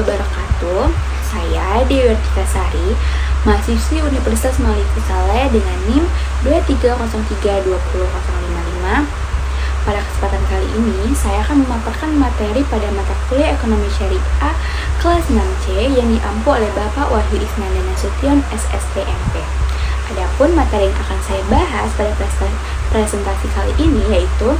wabarakatuh. Saya Dewi Sari, mahasiswi Universitas Maliku Saleh dengan NIM 23032055. Pada kesempatan kali ini, saya akan memaparkan materi pada mata kuliah Ekonomi Syariah kelas 6C yang diampu oleh Bapak Wahyu Isnanda Nasution, SSTMP. Adapun materi yang akan saya bahas pada presentasi kali ini yaitu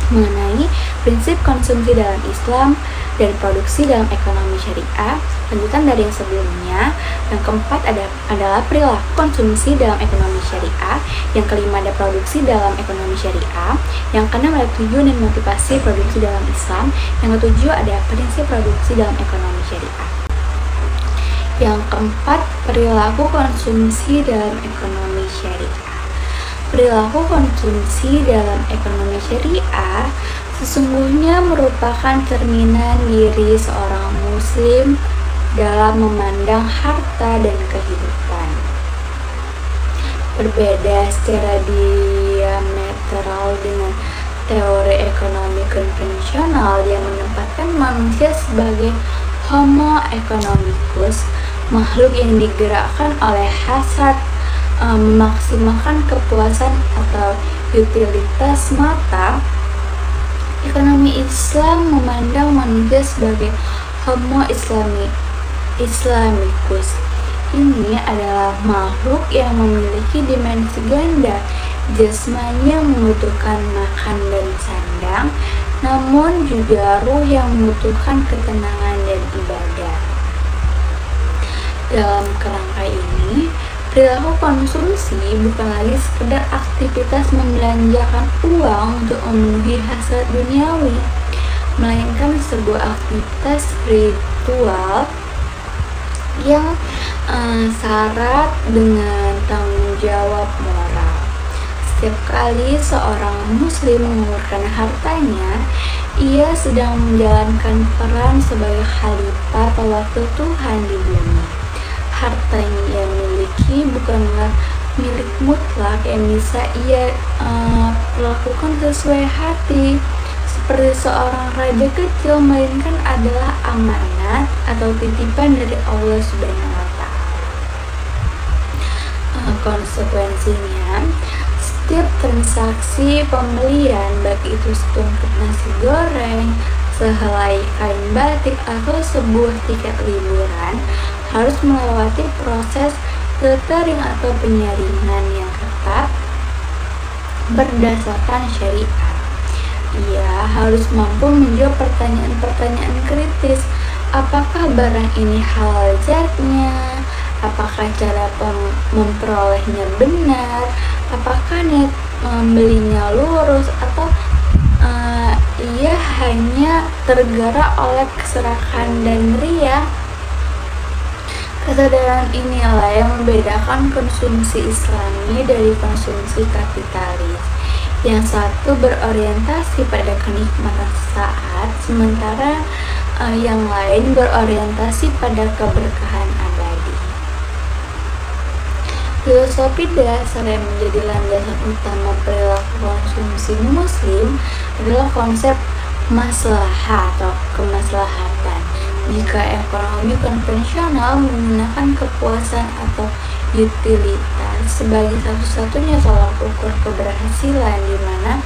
mengenai prinsip konsumsi dalam Islam dan produksi dalam ekonomi syariah, lanjutan dari yang sebelumnya. Yang keempat adalah perilaku konsumsi dalam ekonomi syariah. Yang kelima ada produksi dalam ekonomi syariah. Yang keenam ada tujuan dan motivasi produksi dalam Islam. Yang ketujuh ada prinsip produksi dalam ekonomi syariah. Yang keempat, perilaku konsumsi dalam ekonomi syariah. Perilaku konsumsi dalam ekonomi syariah sesungguhnya merupakan cerminan diri seorang muslim dalam memandang harta dan kehidupan. Berbeda secara diametral dengan teori ekonomi konvensional yang menempatkan manusia sebagai homo economicus, makhluk yang digerakkan oleh hasrat memaksimalkan kepuasan atau utilitas mata. Ekonomi Islam memandang manusia sebagai homo islamicus. Ini adalah makhluk yang memiliki dimensi ganda, jasmani yang membutuhkan makan dan sandang, namun juga ruh yang membutuhkan ketenangan dan ibadah. Dalam kerangka ini, perilaku konsumsi bukan lagi sekedar aktivitas membelanjakan uang untuk memenuhi hasrat duniawi, melainkan sebuah aktivitas spiritual yang syarat dengan tanggung jawab moral. Setiap kali seorang muslim mengeluarkan hartanya, ia sedang menjalankan peran sebagai khalifah atau wakil Tuhan di bumi. Harta yang ia miliki bukanlah milik mutlak yang bisa ia lakukan sesuai hati seperti seorang raja kecil, melainkan adalah amanat atau titipan dari Allah Subhanahu wa Ta'ala. Konsekuensinya, setiap transaksi pembelian, baik itu setumpuk nasi goreng, sehelai kain batik, atau sebuah tiket liburan, harus melewati proses filtering atau penyaringan yang ketat berdasarkan syariat. Ia harus mampu menjawab pertanyaan-pertanyaan kritis. Apakah barang ini halal zatnya? Apakah cara memperolehnya benar? Apakah niat membelinya lurus? Atau ia hanya tergerak oleh keserakahan dan riya? Kesadaran inilah yang membedakan konsumsi Islami dari konsumsi kapitalis. Yang satu berorientasi pada kenikmatan sesaat, sementara yang lain berorientasi pada keberkahan abadi. Filosofi dasar yang menjadi landasan utama perilaku konsumsi muslim adalah konsep maslahah atau kemaslahatan. Jika ekonomi konvensional menggunakan kepuasan atau utilitas sebagai satu-satunya tolak ukur keberhasilan, di mana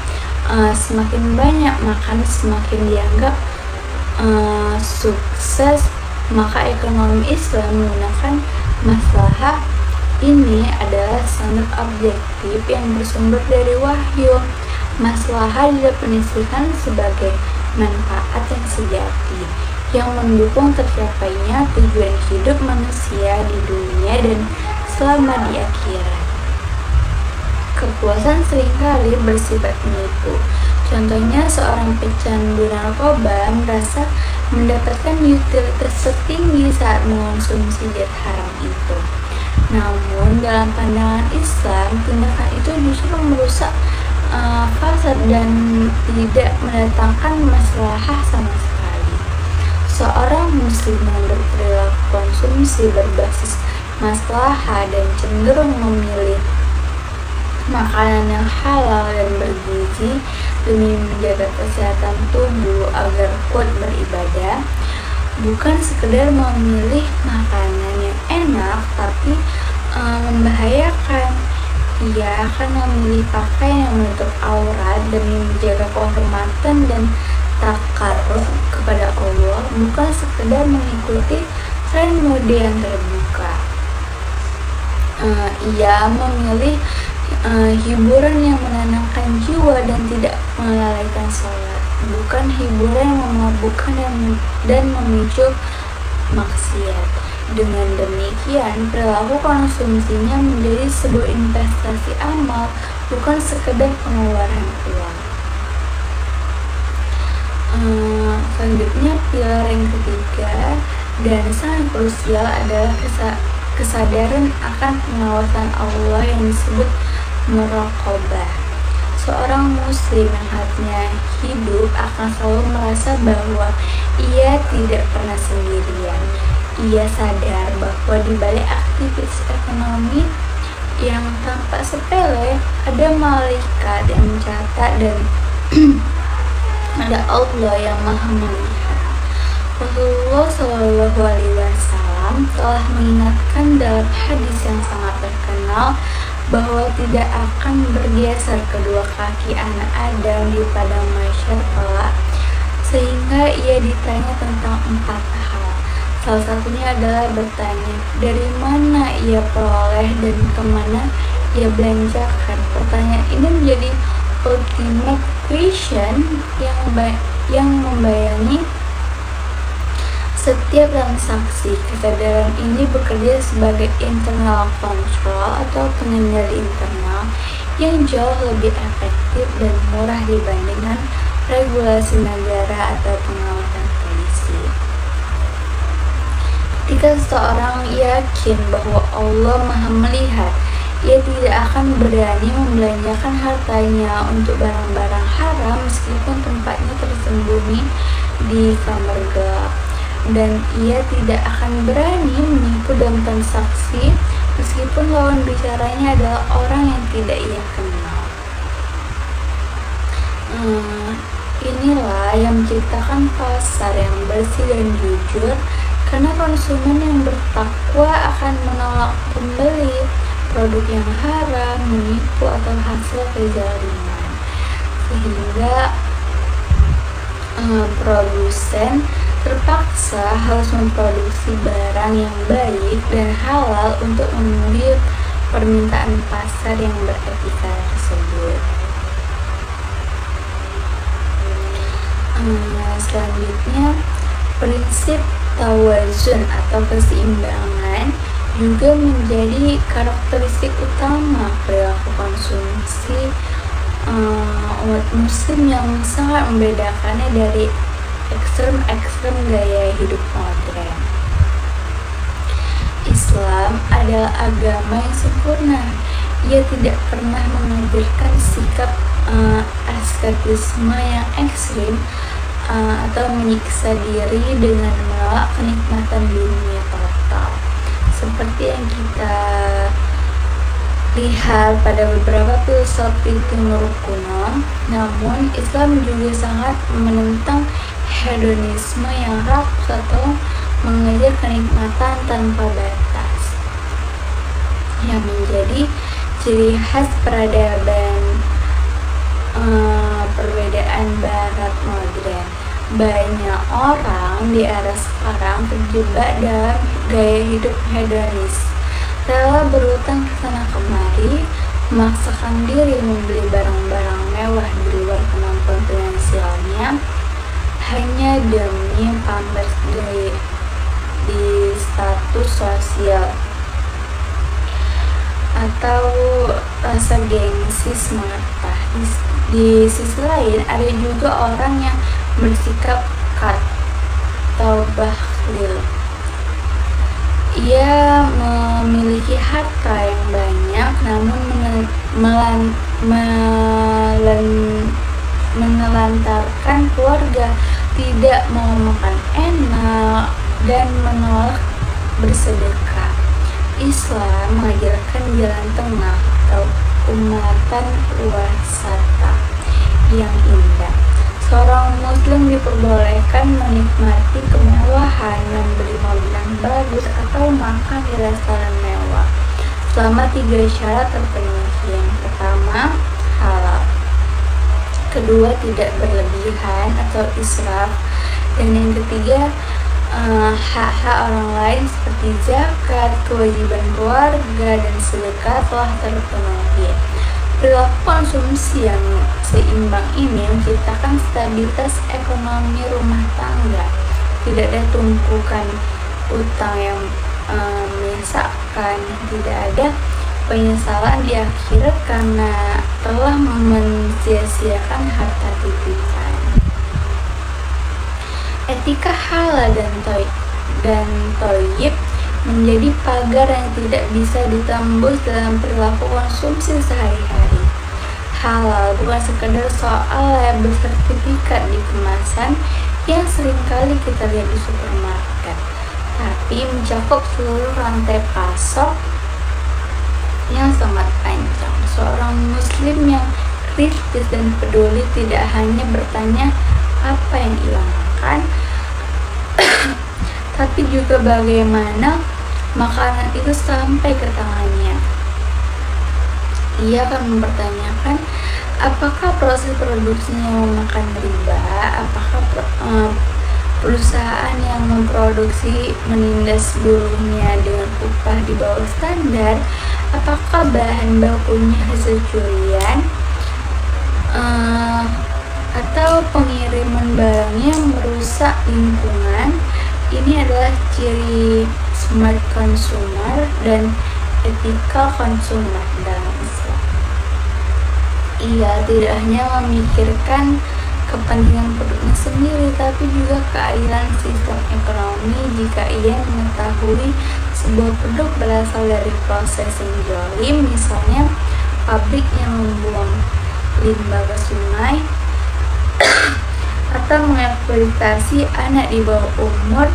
semakin banyak makan semakin dianggap sukses, maka ekonomi Islam menggunakan maslahah ini adalah standar objektif yang bersumber dari wahyu. Maslahah didefinisikan sebagai manfaat yang sejati yang mendukung tercapainya tujuan hidup manusia di dunia dan selama di akhirat. Kepuasan seringkali bersifat menipu. Contohnya, seorang pecandu narkoba merasa mendapatkan utilitas tertinggi saat mengonsumsi zat haram itu. Namun, dalam pandangan Islam, tindakan itu justru merusak fasad dan tidak mendatangkan maslahah sama sekali. Seorang muslim yang berperilaku konsumsi berbasis maslahah dan cenderung memilih makanan yang halal dan bergizi demi menjaga kesehatan tubuh agar kuat beribadah, bukan sekedar memilih makanan yang enak, tapi membahayakan. Ia akan memilih pakaian yang menutup aurat demi menjaga kehormatan dan takaruf kepada Allah, bukan sekedar mengikuti tren mode yang terbuka. Ia memilih hiburan yang menenangkan jiwa dan tidak melalaikan sholat, bukan hiburan yang memabukkan dan memicu maksiat. Dengan demikian, perilaku konsumsinya menjadi sebuah investasi amal, bukan sekedar pengeluaran uang. Selanjutnya, pilar yang ketiga dan sangat krusial adalah kesadaran akan pengawasan Allah yang disebut muraqabah. Seorang muslim yang hatinya hidup akan selalu merasa bahwa ia tidak pernah sendirian. Ia sadar bahwa di balik aktivitas ekonomi yang tampak sepele, ada malaikat yang mencatat dan ada Allah yang Maha Melihat. Rasulullah Shallallahu Alaihi Wasallam telah mengingatkan dalam hadis yang sangat terkenal bahwa tidak akan bergeser kedua kaki anak Adam di padang mahsyar kelak, sehingga ia ditanya tentang 4 hal. Salah satunya adalah bertanya dari mana ia peroleh dan kemana ia belanjakan. Pertanyaan ini menjadi ultimate question yang membayangi setiap transaksi. Kesadaran ini bekerja sebagai internal control atau pengendali internal yang jauh lebih efektif dan murah dibandingkan regulasi negara atau pengawasan polisi. Ketika seseorang yakin bahwa Allah Maha Melihat, ia tidak akan berani membelanjakan hartanya untuk barang-barang haram meskipun tempatnya tersembunyi di kamar gelap. Dan ia tidak akan berani menipu dalam transaksi meskipun lawan bicaranya adalah orang yang tidak ia kenal. Inilah yang menciptakan pasar yang bersih dan jujur, karena konsumen yang bertakwa akan menolak pembeli produk yang haram, menipu, atau hasil kezaliman. Sehingga produsen terpaksa harus memproduksi barang yang baik dan halal untuk memenuhi permintaan pasar yang beretika tersebut. Selanjutnya, prinsip tawazun atau keseimbangan juga menjadi karakteristik utama perilaku konsumsi umat muslim yang sangat membedakannya dari ekstrem gaya hidup modern. Islam adalah agama yang sempurna. Ia tidak pernah mengajarkan sikap asketisme yang ekstrim atau menyiksa diri dengan menolak kenikmatan dunia total, seperti yang kita lihat pada beberapa filosofi timur kuno. Namun Islam juga sangat menentang hedonisme yang rakus atau mengejar kenikmatan tanpa batas, yang menjadi ciri khas peradaban perbedaan barat modern. Banyak orang di era sekarang terjebak dalam gaya hidup hedonis, rela berutang ke sana kemari, memaksakan diri membeli barang-barang mewah di luar kemampuan finansialnya hanya demi pamer di status sosial atau rasa gengsi semata. Di sisi lain, ada juga orang yang bersikap atau bakhil. Ia memiliki harta yang banyak, namun menelantarkan keluarga, tidak mau makan enak, dan menolak bersedekah. Islam mengajarkan jalan tengah atau umatan wasata yang indah. Seorang muslim diperbolehkan menikmati kemewahan, membeli mobil yang bagus, atau makan di restoran mewah selama 3 syarat terpenuhi. Yang pertama, halal. Kedua, tidak berlebihan atau israf. Dan yang ketiga, hak-hak orang lain seperti zakat, kewajiban keluarga, dan sedekah telah terpenuhi. Perilaku konsumsi yang seimbang ini menciptakan stabilitas ekonomi rumah tangga. Tidak ada tumpukan utang yang menyesakkan, tidak ada penyesalan di akhirat karena telah mensia-siakan harta titipan. Etika halal dan thayyib menjadi pagar yang tidak bisa ditembus dalam perilaku konsumsi sehari-hari. Halal bukan sekedar soal label sertifikat di kemasan yang seringkali kita lihat di supermarket, tapi mencakup seluruh rantai pasok yang sangat panjang. Seorang muslim yang kritis dan peduli tidak hanya bertanya apa yang ia makan, tapi juga bagaimana makanan itu sampai ke tangannya. Ia akan mempertanyakan apakah proses produksinya memakan riba, apakah perusahaan yang memproduksi menindas buruhnya dengan upah di bawah standar, apakah bahan bakunya hasil curian, atau pengiriman barangnya merusak lingkungan. Ini adalah ciri smart consumer dan ethical consumer dalam Islam. Ia tidak hanya memikirkan kepentingan produknya sendiri, tapi juga keadilan sistem ekonomi. Jika ia mengetahui sebuah produk berasal dari proses yang zalim, misalnya pabrik yang membuang limbah ke sungai atau mengeksploitasi anak di bawah umur,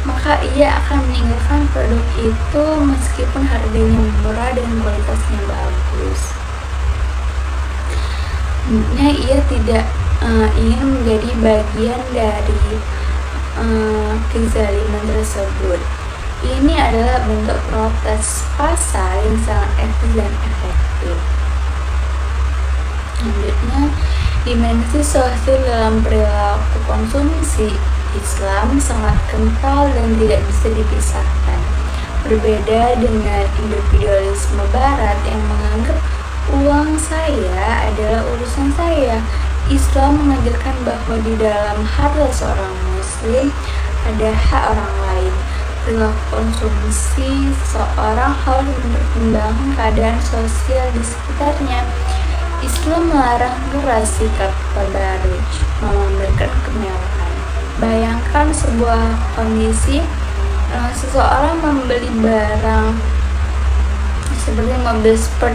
maka ia akan meninggalkan produk itu meskipun harganya murah dan kualitasnya bagus. Tentunya ia tidak ingin menjadi bagian dari kezaliman tersebut. Ini adalah bentuk protes pasar yang sangat etis dan efektif. Selanjutnya, dimensi sosial dalam perilaku konsumsi Islam sangat kental dan tidak bisa dipisahkan. Berbeda dengan individualisme Barat yang menganggap uang saya adalah urusan saya, Islam mengajarkan bahwa di dalam harta seorang muslim ada hak orang lain. Perilaku konsumsi seseorang harus mempertimbangkan keadaan sosial di sekitarnya. Islam melarang keras sikap tabarruj, memamerkan kemewahan. Bayangkan sebuah kondisi seseorang membeli barang seperti mobil sport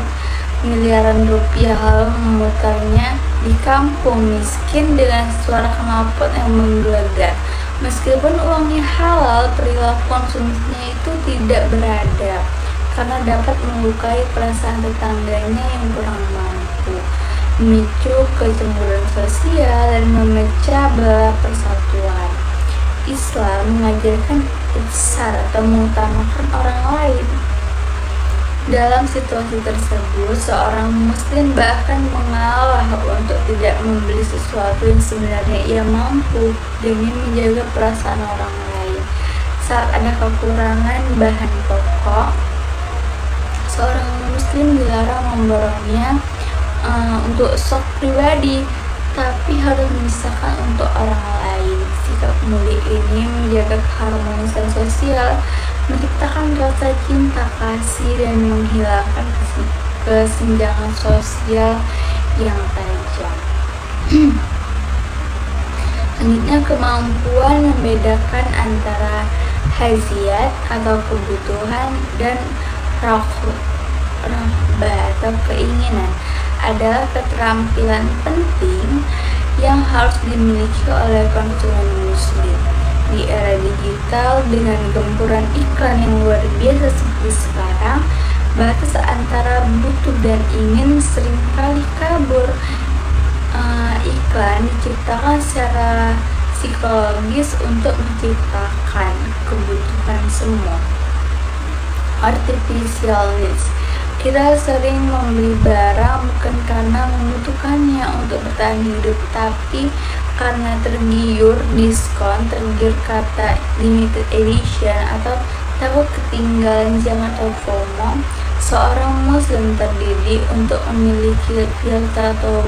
miliaran rupiah lalu memutarnya di kampung miskin dengan suara knalpot yang menggelegar. Meskipun uangnya halal, perilaku konsumsinya itu tidak beradab karena dapat melukai perasaan tetangganya yang kurang mampu, memicu kecemburuan sosial dan memecah belah persatuan. Islam mengajarkan ihsan atau mengutamakan orang lain. Dalam situasi tersebut, seorang muslim bahkan mengalah untuk tidak membeli sesuatu yang sebenarnya ia mampu demi menjaga perasaan orang lain. Saat ada kekurangan bahan pokok, seorang muslim dilarang memborongnya untuk stok pribadi, tapi harus memisahkan untuk orang lain. Sikap mulia ini menjaga keharmonisan sosial, menciptakan rasa cinta kasih, dan menghilangkan kesenjangan sosial yang tajam. Selanjutnya, kemampuan membedakan antara hajat atau kebutuhan dan raghbah atau keinginan adalah keterampilan penting yang harus dimiliki oleh konsumen muslim. Di era digital dengan gempuran iklan yang luar biasa seperti sekarang, batas antara butuh dan ingin seringkali kabur. Iklan diciptakan secara psikologis untuk menciptakan kebutuhan semua. Artificial needs. Kita sering membeli barang bukan karena membutuhkannya untuk bertahan hidup, tapi karena tergiur diskon, tergiur kata limited edition, atau takut ketinggalan zaman atau FOMO. Seorang muslim terdidik untuk memiliki filter atau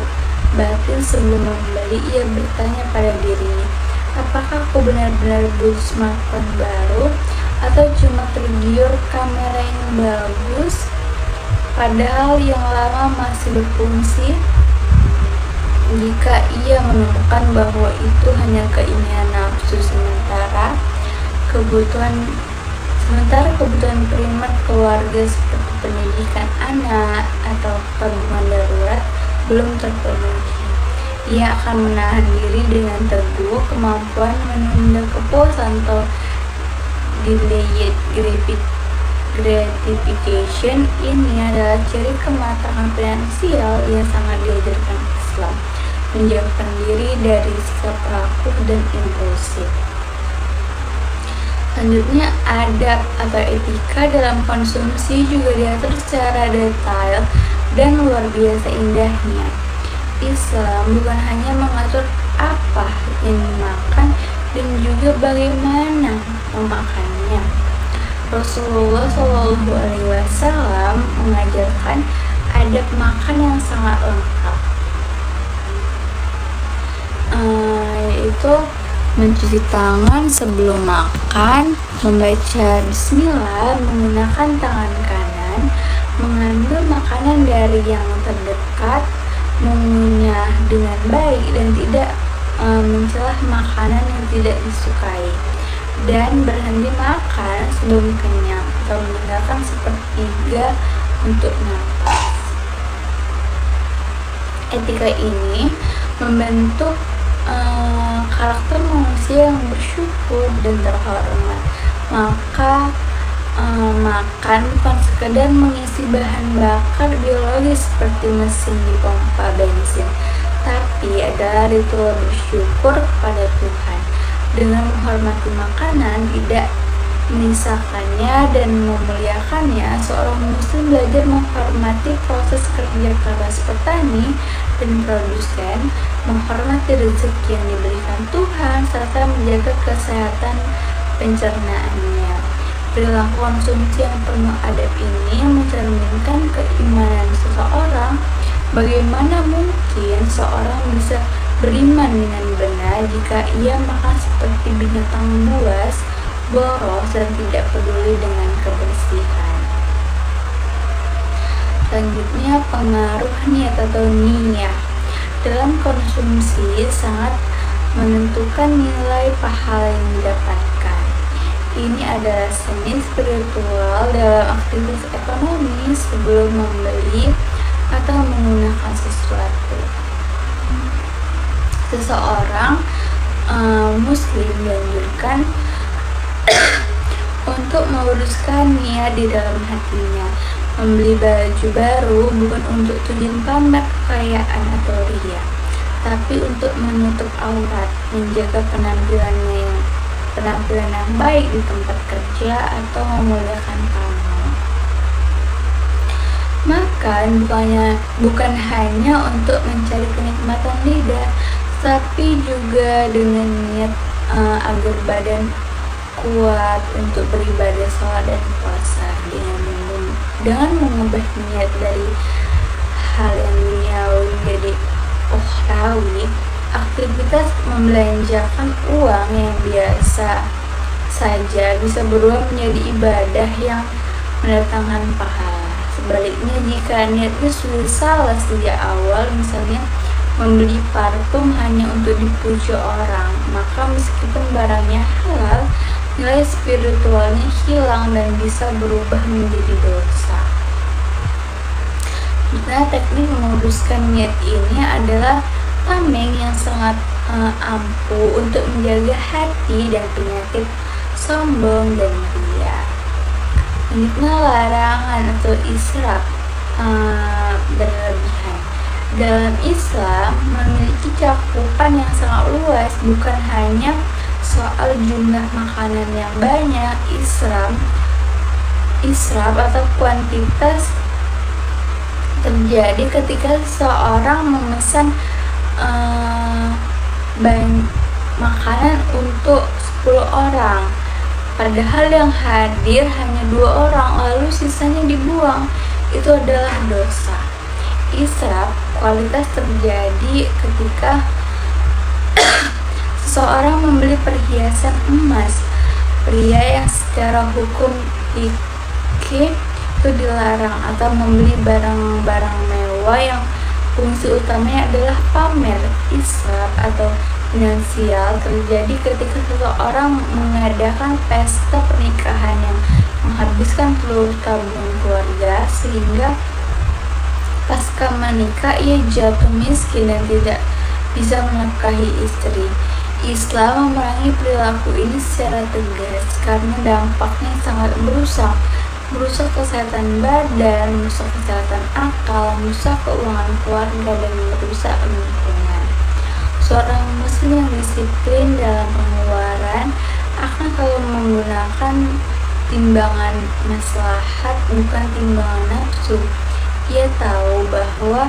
batin sebelum membeli. Ia bertanya pada dirinya, apakah aku benar-benar butuh smartphone baru atau cuma tergiur kamera yang bagus padahal yang lama masih berfungsi? Jika ia menemukan bahwa itu hanya keinginan nafsu sementara, kebutuhan primer keluarga seperti pendidikan anak atau tabungan darurat belum terpenuhi, ia akan menahan diri dengan teguh. Kemampuan menunda kepuasan atau delayed gratification ini adalah ciri kematangan finansial yang sangat diajarkan Islam, menjauhkan diri dari sikap rapuh dan impulsif. Selanjutnya, adab atau etika dalam konsumsi juga diatur secara detail dan luar biasa indahnya. Islam bukan hanya mengatur apa yang dimakan dan juga bagaimana memakannya. Rasulullah Shallallahu Alaihi Wasallam mengajarkan adab makan yang sangat lengkap, yaitu mencuci tangan sebelum makan, membaca bismillah menggunakan tangan kanan, mengambil makanan dari yang terdekat, mengunyah dengan baik dan tidak mencelah makanan yang tidak disukai, dan berhenti makan sebelum kenyang atau meninggalkan sepertiga untuk nafas. Etika ini membentuk karakter manusia yang bersyukur dan terhormat. Maka makan bukan sekedar mengisi bahan bakar biologis seperti mesin di pompa bensin, tapi adalah ritual bersyukur kepada Tuhan. Dengan menghormati makanan, tidak menyisakannya dan memuliakannya, seorang muslim belajar menghormati proses kerja keras petani dan produsen, menghormati rezeki yang diberikan Tuhan, serta menjaga kesehatan pencernaannya. Perilaku konsumsi yang penuh adab ini mencerminkan keimanan seseorang. Bagaimana mungkin seorang bisa beriman dengan benar jika ia makan seperti binatang buas, boros, dan tidak peduli dengan kebersihan? Selanjutnya, pengaruh niat atau niyah dalam konsumsi sangat menentukan nilai pahala yang didapatkan. Ini adalah seni spiritual dalam aktivitas ekonomi sebelum membeli atau menggunakan sesuatu. Seseorang muslim dianjurkan untuk meluruskan niat di dalam hatinya. Membeli baju baru bukan untuk tujuan pamer kekayaan atau ria, tapi untuk menutup aurat, menjaga penampilan yang baik di tempat kerja, atau memuliakan tamu. Makan bukan hanya untuk mencari kenikmatan lidah, tapi juga dengan niat agar badan kuat untuk beribadah sholat dan puasa. Dengan mengubah niat dari hal yang duniawi menjadi ukhrawi, aktivitas membelanjakan uang yang biasa saja bisa berubah menjadi ibadah yang mendatangkan pahala. Sebaliknya, jika niatnya sudah salah sejak awal, misalnya membeli parfum hanya untuk dipuji orang, maka meskipun barangnya halal, nilai spiritualnya hilang dan bisa berubah menjadi dosa. Nah, teknik meluruskan niat ini adalah tameng yang sangat ampuh untuk menjaga hati dan penyakit sombong dan ria. Selanjutnya, larangan atau israf berlebihan. Dalam Islam memiliki cakupan yang sangat luas, bukan hanya soal jumlah makanan yang banyak. Israf atau kuantitas terjadi ketika seseorang memesan makanan untuk 10 orang, padahal yang hadir hanya 2 orang, lalu sisanya dibuang. Itu adalah dosa. Israf kualitas terjadi ketika seseorang membeli perhiasan emas. Pria yang secara hukum fikih itu dilarang, atau membeli barang-barang mewah yang fungsi utamanya adalah pamer. Israf atau finansial terjadi ketika seseorang mengadakan pesta pernikahan yang menghabiskan seluruh tabungan keluarga, sehingga pasca menikah ia jatuh miskin dan tidak bisa menafkahi istri. Islam memerangi perilaku ini secara tegas karena dampaknya sangat merusak kesehatan badan, merusak kesehatan akal, merusak keuangan keluarga, dan merusak lingkungan. Seorang muslim yang disiplin dalam pengeluaran akan selalu menggunakan timbangan maslahat, bukan timbangan nafsu. Ia tahu bahwa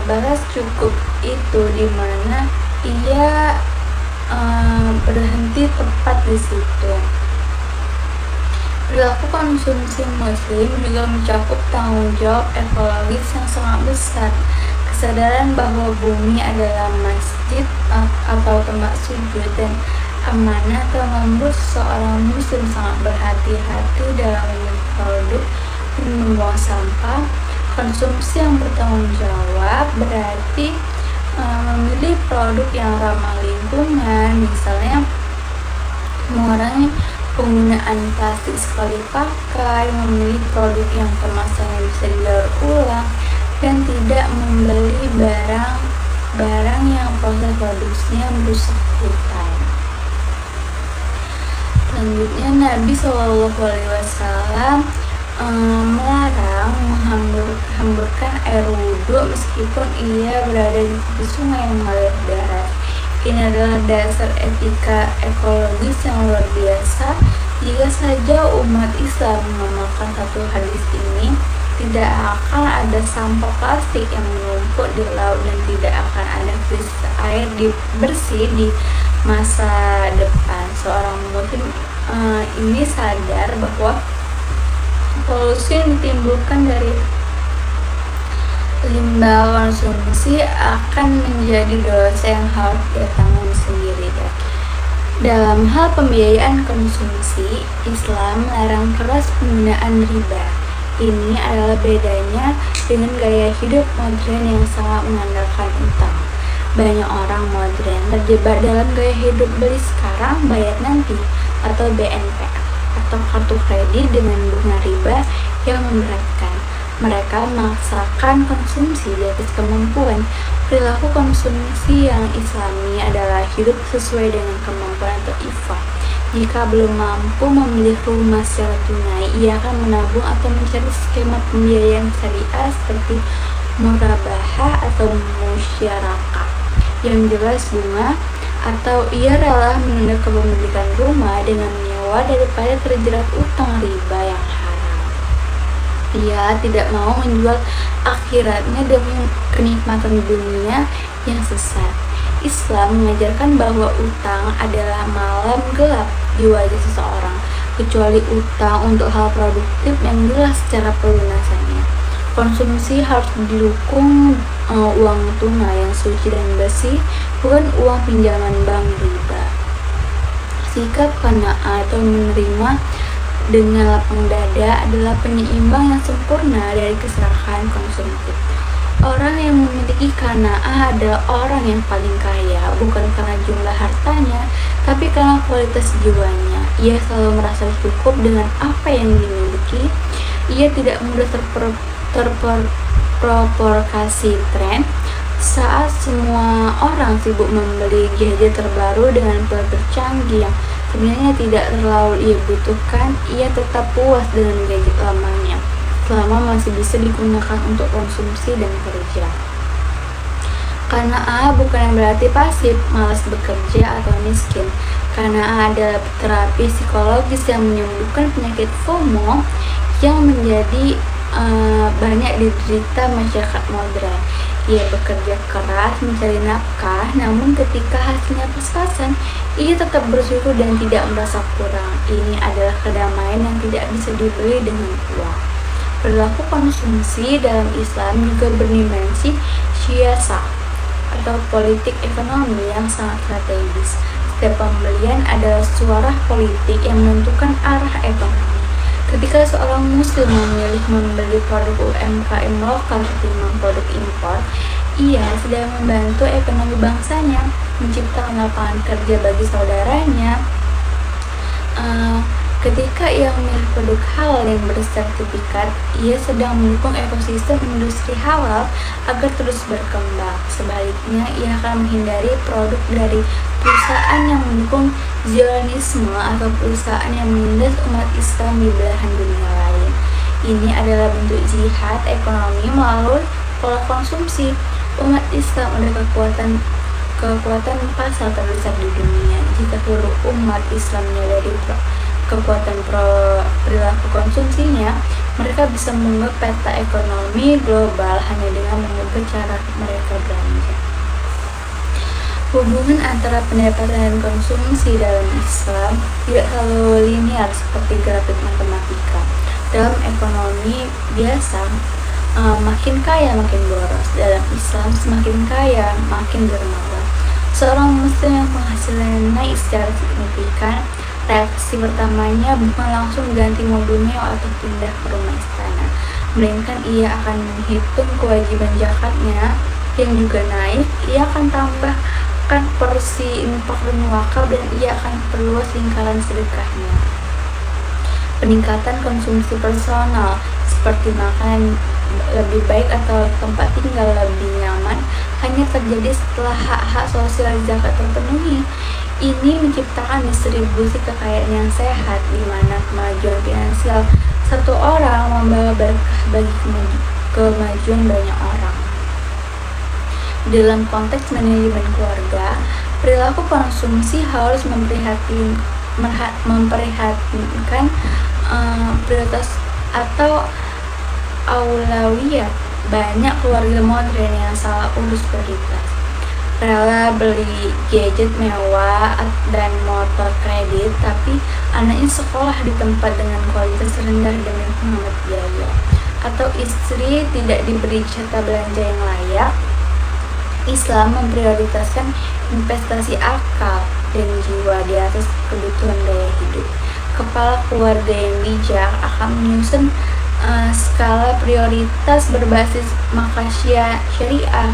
balas cukup itu dimana ia berhenti tepat di situ. Perilaku konsumsi muslim juga mencakup tanggung jawab ekologis yang sangat besar. Kesadaran bahwa bumi adalah masjid atau tempat sujud dan amanah telah membuat seorang muslim sangat berhati-hati dalam memilih produk dan membuang sampah. Konsumsi yang bertanggung jawab berarti memilih produk yang ramah lingkungan, misalnya mengurangi penggunaan plastik sekali pakai, memilih produk yang kemasannya bisa didaur ulang, dan tidak membeli barang yang proses produksinya merusak hutan. Selanjutnya, Nabi SAW melarang menghamburkan air wudhu meskipun ia berada di tepi sungai yang mengalir deras. Ini adalah dasar etika ekologis yang luar biasa. Jika saja umat Islam mengamalkan satu hadis ini, tidak akan ada sampah plastik yang menumpuk di laut dan tidak akan ada krisis air bersih di masa depan. Seorang muslim ini sadar bahwa polusi yang ditimbulkan dari limbah konsumsi akan menjadi dosa yang harus dia tanggung sendiri. Dalam hal pembiayaan konsumsi, Islam melarang keras penggunaan riba. Ini adalah bedanya dengan gaya hidup modern yang sangat mengandalkan utang. Banyak orang modern terjebak dalam gaya hidup beli sekarang, bayar nanti, atau BNPL, atau kartu kredit dengan bunga riba yang memberatkan. Mereka memaksakan konsumsi di atas kemampuan. Perilaku konsumsi yang islami adalah hidup sesuai dengan kemampuan atau infak. Jika belum mampu membeli rumah secara tunai, ia akan menabung atau mencari skema pembiayaan syariah seperti murabahah atau musyarakah yang jelas bunga, atau ia rela menunda kepemilikan rumah dengan menyewa daripada terjerat utang riba yang haram. Ia tidak mau menjual akhiratnya demi kenikmatan dunia yang sesat. Islam mengajarkan bahwa utang adalah malam gelap di wajah seseorang, kecuali utang untuk hal produktif yang jelas secara pelunasannya. Konsumsi harus didukung uang tunai yang suci dan bersih, bukan uang pinjaman bank riba. Sikap qanaah atau menerima dengan lapang dada adalah penyeimbang yang sempurna dari keserakahan konsumtif. Orang yang memiliki qanaah adalah orang yang paling kaya, bukan karena jumlah hartanya, tapi karena kualitas jiwanya. Ia selalu merasa cukup dengan apa yang dimiliki. Ia tidak mudah terprovokasi tren. Saat semua orang sibuk membeli gadget terbaru dengan fitur canggih yang sebenarnya tidak terlalu ia butuhkan, ia tetap puas dengan gadget lamanya selama masih bisa digunakan untuk konsumsi dan kerja. Karena A bukan berarti pasif, malas bekerja atau miskin. Karena A adalah terapi psikologis yang menyembuhkan penyakit FOMO yang menjadi banyak diderita masyarakat modern. Ia bekerja keras mencari nafkah, namun ketika hasilnya pas-pasan, ia tetap bersyukur dan tidak merasa kurang. Ini adalah kedamaian yang tidak bisa dibeli dengan uang. Perilaku konsumsi dalam Islam juga berdimensi siasa atau politik ekonomi yang sangat strategis. Setiap pembelian adalah suara politik yang menentukan arah ekonomi. Ketika seorang muslim memilih membeli produk UMKM lokal ketimbang produk impor, ia sedang membantu ekonomi bangsanya, menciptakan lapangan kerja bagi saudaranya. Ketika ia memilih produk halal yang bersertifikat, ia sedang mendukung ekosistem industri halal agar terus berkembang. Sebaliknya, ia akan menghindari produk dari perusahaan yang mendukung Zionisme atau perusahaan yang menindas umat Islam di belahan dunia lain. Ini adalah bentuk jihad ekonomi melalui pola konsumsi. Umat Islam adalah kekuatan pasar terbesar di dunia. Jika seluruh umat Islam menyadari kekuatan perilaku konsumsinya, mereka bisa mengubah peta ekonomi global hanya dengan mengubah cara mereka belanja. Hubungan antara pendapatan dan konsumsi dalam Islam tidak selalu linear seperti grafik matematika. Dalam ekonomi biasa, makin kaya makin boros. Dalam Islam, semakin kaya makin dermawan. Seorang muslim yang penghasilannya naik secara signifikan, reaksi pertamanya bukan langsung ganti mobil mewah atau pindah ke rumah istana, melainkan ia akan menghitung kewajiban zakatnya yang juga naik. Ia akan tambahkan porsi infak dan wakaf, dan ia akan perluas lingkaran sedekahnya. Peningkatan konsumsi personal seperti makanan lebih baik atau tempat tinggal lebih nyaman hanya terjadi setelah hak-hak sosial zakat terpenuhi. Ini menciptakan distribusi kekayaan yang sehat, di mana kemajuan finansial satu orang membawa berkah bagi kemajuan banyak orang. Dalam konteks manajemen keluarga, perilaku konsumsi harus memperhatikan prioritas atau aulawiyat. Banyak keluarga modern yang salah urus prioritas, rela beli gadget mewah dan motor kredit, tapi anaknya sekolah di tempat dengan kualitas rendah demi menghemat biaya, atau istri tidak diberi jatah belanja yang layak. Islam memprioritaskan investasi akal dan jiwa di atas kebutuhan gaya hidup. Kepala keluarga yang bijak akan menyusun skala prioritas berbasis makasya syariah,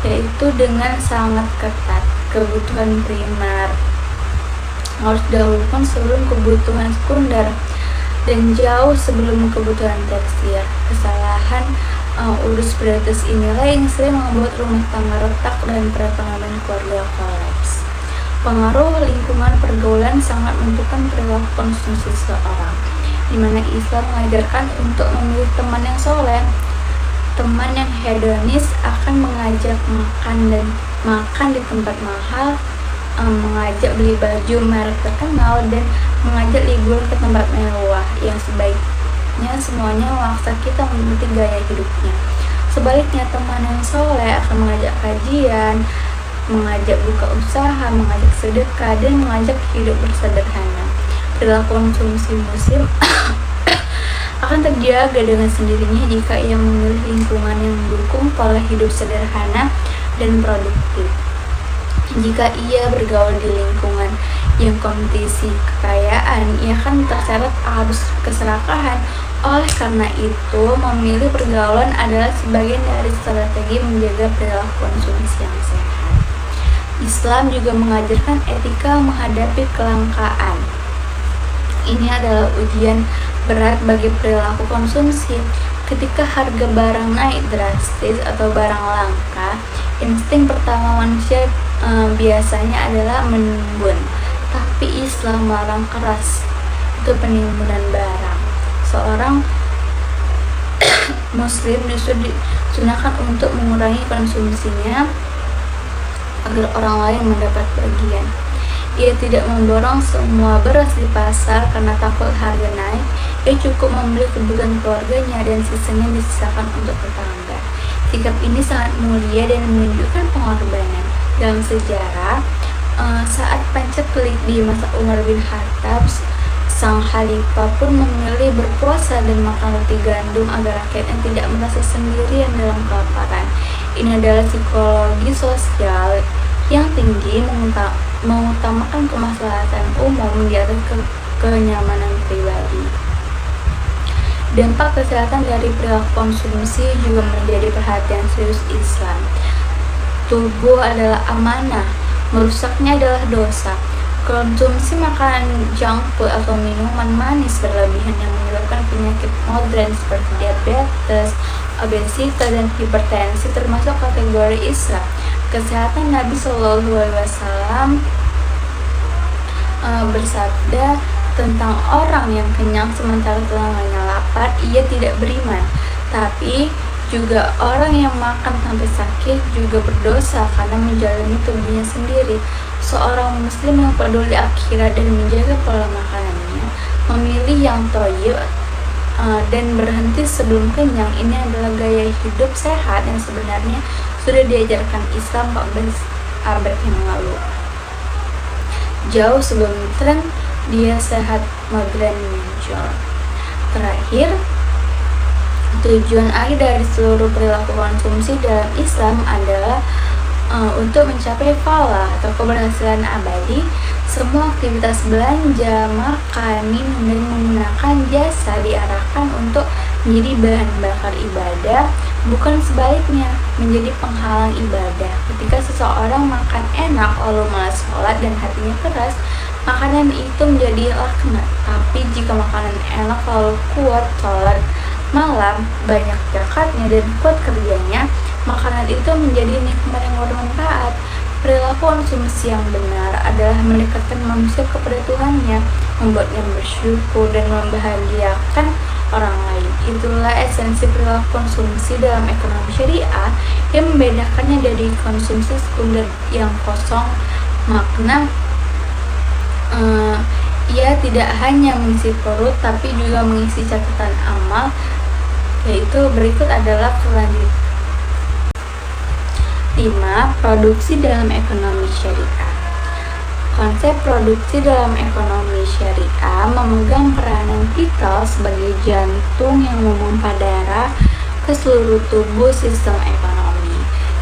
yaitu dengan sangat ketat. Kebutuhan primer harus didahulukan sebelum kebutuhan sekunder dan jauh sebelum kebutuhan tersier. Kesalahan urus prioritas inilah yang sering membuat rumah tangga retak dan perekonomian keluarga kolaps. Pengaruh lingkungan pergaulan sangat menentukan perilaku konsumsi seseorang, di mana Islam mengajarkan untuk memilih teman yang soleh. Teman yang hedonis akan mengajak makan di tempat mahal, mengajak beli baju merek terkenal, dan mengajak liburan ke tempat mewah yang sebaiknya semuanya memaksa kita mengikuti gaya hidupnya. Sebaliknya, teman yang soleh akan mengajak kajian, mengajak buka usaha, mengajak sedekah, dan mengajak hidup bersederhana. Perilaku konsumsi muslim akan terjaga dengan sendirinya jika ia memilih lingkungan yang mendukung pola hidup sederhana dan produktif. Jika ia bergaul di lingkungan yang kompetisi kekayaan, ia akan terseret arus keserakahan. Oleh karena itu, memilih pergaulan adalah sebagian dari strategi menjaga perilaku konsumsi yang sehat. Islam juga mengajarkan etika menghadapi kelangkaan. Ini adalah ujian berat bagi perilaku konsumsi. Ketika harga barang naik drastis atau barang langka, insting pertama manusia biasanya adalah menimbun. Tapi Islam melarang keras itu penimbunan barang. Seorang Muslim justru disunahkan untuk mengurangi konsumsinya agar orang lain mendapat bagian. Ia tidak memborong semua beras di pasar karena takut harga naik. Ia cukup membeli kebutuhan keluarganya dan sisanya disisakan untuk tetangga. Sikap ini sangat mulia dan menunjukkan pengorbanan. Dalam sejarah, saat paceklik di masa Umar bin Khattab, sang khalifah pun memilih berpuasa dan makan roti gandum agar rakyatnya tidak merasa sendirian dalam kelaparan. Ini adalah psikologi sosial yang tinggi, mengutamakan kemaslahatan umum di atas kenyamanan pribadi. Dampak kesehatan dari perilaku konsumsi juga menjadi perhatian serius Islam. Tubuh adalah amanah, merusaknya adalah dosa. Konsumsi makanan junk food atau minuman manis berlebihan yang menyebabkan penyakit modern seperti diabetes, obesitas, dan hipertensi termasuk kategori Islam. Kesehatan Nabi Shallallahu Alaihi Wasallam bersabda tentang orang yang kenyang sementara tetangganya lapar, ia tidak beriman. Tapi juga orang yang makan sampai sakit juga berdosa karena menjalani tubuhnya sendiri. Seorang muslim yang peduli akhirat dan menjaga pola makanannya, memilih yang thayyib dan berhenti sebelum kenyang. Ini adalah gaya hidup sehat yang sebenarnya sudah diajarkan Islam 14 abad yang lalu. Jauh sebelum tren dia sehat modern muncul. Terakhir, tujuan akhir dari seluruh perilaku konsumsi dalam Islam adalah untuk mencapai falah atau keberhasilan abadi. Semua aktivitas belanja, makan, minum, dan menggunakan jasa diarahkan untuk menjadi bahan bakar ibadah, bukan sebaliknya menjadi penghalang ibadah. Ketika seseorang makan enak lalu malas sholat dan hatinya keras, makanan itu menjadi laknat. Tapi jika makanan enak lalu kuat sholat malam, banyak zakatnya dan kuat kerjanya, makanan itu menjadi nikmat yang bermanfaat. Perilaku konsumsi yang benar adalah mendekatkan manusia kepada Tuhannya, membuatnya bersyukur dan membahagiakan orang lain. Itulah esensi perilaku konsumsi dalam ekonomi syariah yang membedakannya dari konsumsi sekunder yang kosong makna. Ia tidak hanya mengisi perut tapi juga mengisi catatan amal, yaitu berikut adalah kelanjutan. 5. Produksi dalam ekonomi syariah. Konsep produksi dalam ekonomi syariah memegang peranan vital sebagai jantung yang memompa darah ke seluruh tubuh sistem ekonomi.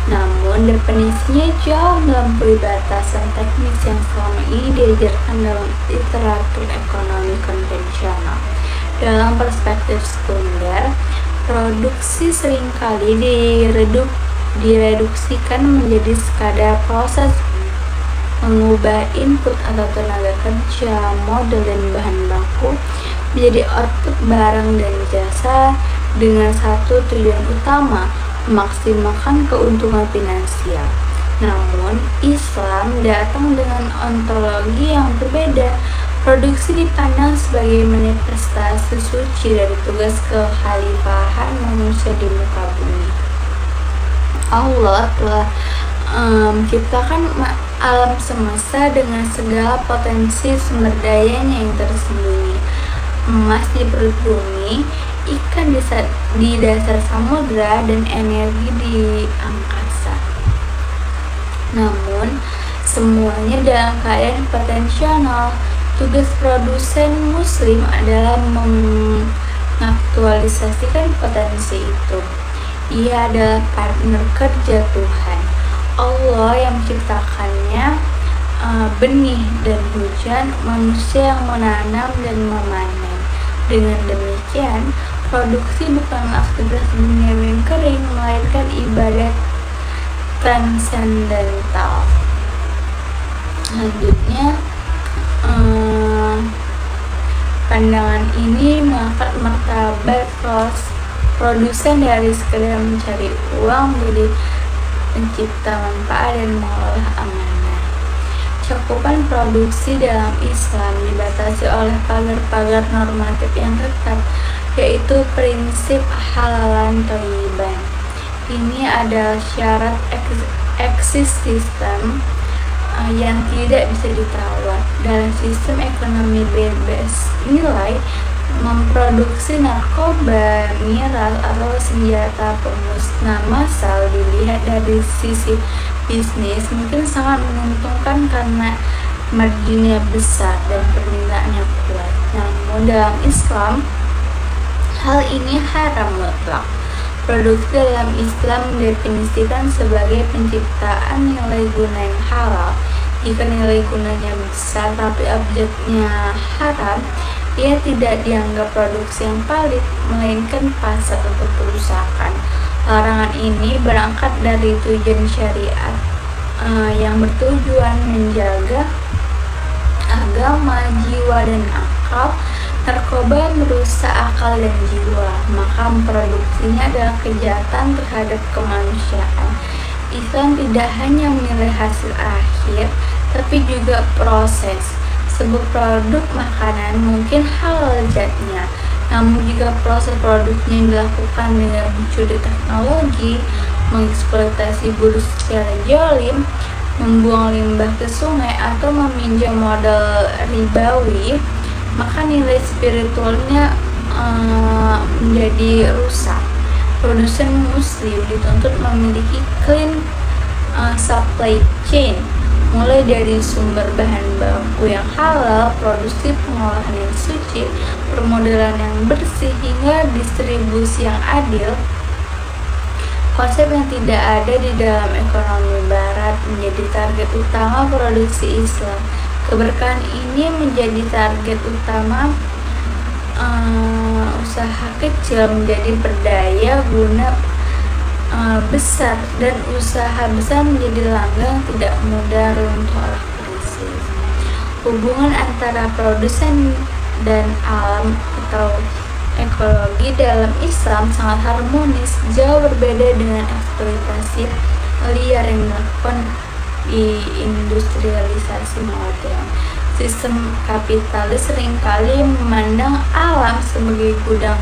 Namun, definisinya jauh melampaui batasan teknis yang selama ini diajarkan dalam literatur ekonomi konvensional. Dalam perspektif sekunder, produksi seringkali direduksikan menjadi sekadar proses mengubah input atau tenaga kerja, modal, dan bahan baku menjadi output barang dan jasa dengan satu tujuan utama, memaksimalkan keuntungan finansial. Namun, Islam datang dengan ontologi yang berbeda. Produksi dipandang sebagai manifestasi suci dari tugas kekhalifahan manusia di muka bumi. Allah telah menciptakan alam semesta dengan segala potensi sumber dayanya yang tersembunyi. Emas di perut bumi, ikan di dasar samudra, dan energi di angkasa. Namun, semuanya dalam keadaan potensial. Tugas produsen muslim adalah mengaktualisasikan potensi itu. Ia adalah partner kerja Tuhan. Allah yang menciptakannya benih dan hujan, manusia yang menanam dan memanen. Dengan demikian, produksi bukanlah aktivitas duniawi yang kering, melainkan ibadat transendental. Selanjutnya, pandangan ini mengangkat martabat produsen dari sekedar mencari uang menjadi pencipta manfaat dan mengolah amanah. Cakupan produksi dalam Islam dibatasi oleh pagar-pagar normatif yang ketat. yaitu prinsip halalan thayyiban. Ini adalah syarat ekosistem yang tidak bisa ditawar. Dalam sistem ekonomi bebas nilai, memproduksi narkoba, miras, atau senjata pemusnah massal dilihat dari sisi bisnis mungkin sangat menguntungkan karena marginnya besar dan permintaannya kuat. Namun dalam Islam, hal ini haram mutlak. Produksi dalam Islam didefinisikan sebagai penciptaan nilai guna yang halal. Jika nilai gunanya besar tapi objeknya haram, ia tidak dianggap produksi yang valid, melainkan pasar atau perusahaan. Larangan ini berangkat dari tujuan syariat yang bertujuan menjaga agama, jiwa, dan akal. Narkoba merusak akal dan jiwa, maka memproduksinya adalah kejahatan terhadap kemanusiaan. Islam tidak hanya menilai hasil akhir, tapi juga proses. Sebuah produk makanan mungkin halal zatnya, namun jika proses produknya dilakukan dengan mencuri teknologi, mengeksploitasi buruh secara zalim, membuang limbah ke sungai, atau meminjam modal ribawi, maka nilai spiritualnya menjadi rusak. Produsen muslim dituntut memiliki clean supply chain, mulai dari sumber bahan baku yang halal, produksi pengolahan yang suci, permodalan yang bersih, hingga distribusi yang adil. Konsep yang tidak ada di dalam ekonomi barat menjadi target utama produksi Islam. Keberkahan ini menjadi target utama usaha kecil menjadi berdaya guna besar, dan usaha besar menjadi langgeng tidak mudah runtuh oleh krisis. Hubungan antara produsen dan alam atau ekologi dalam Islam sangat harmonis, jauh berbeda dengan eksploitasi liar yang dilakukan di industrialisasi modern. Sistem kapitalis seringkali memandang alam sebagai gudang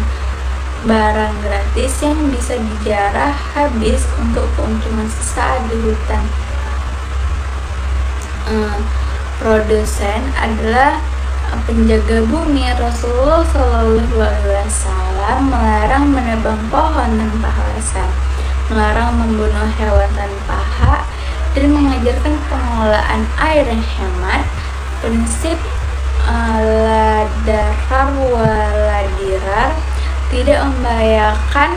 barang gratis yang bisa dijarah habis untuk keuntungan sesaat di hutan. Produsen adalah penjaga bumi. Rasulullah SAW melarang menebang pohon tanpa alasan, melarang membunuh hewan tanpa hak, dan mengajarkan pengelolaan air yang hemat. Prinsip la darar wa la dirar, tidak membahayakan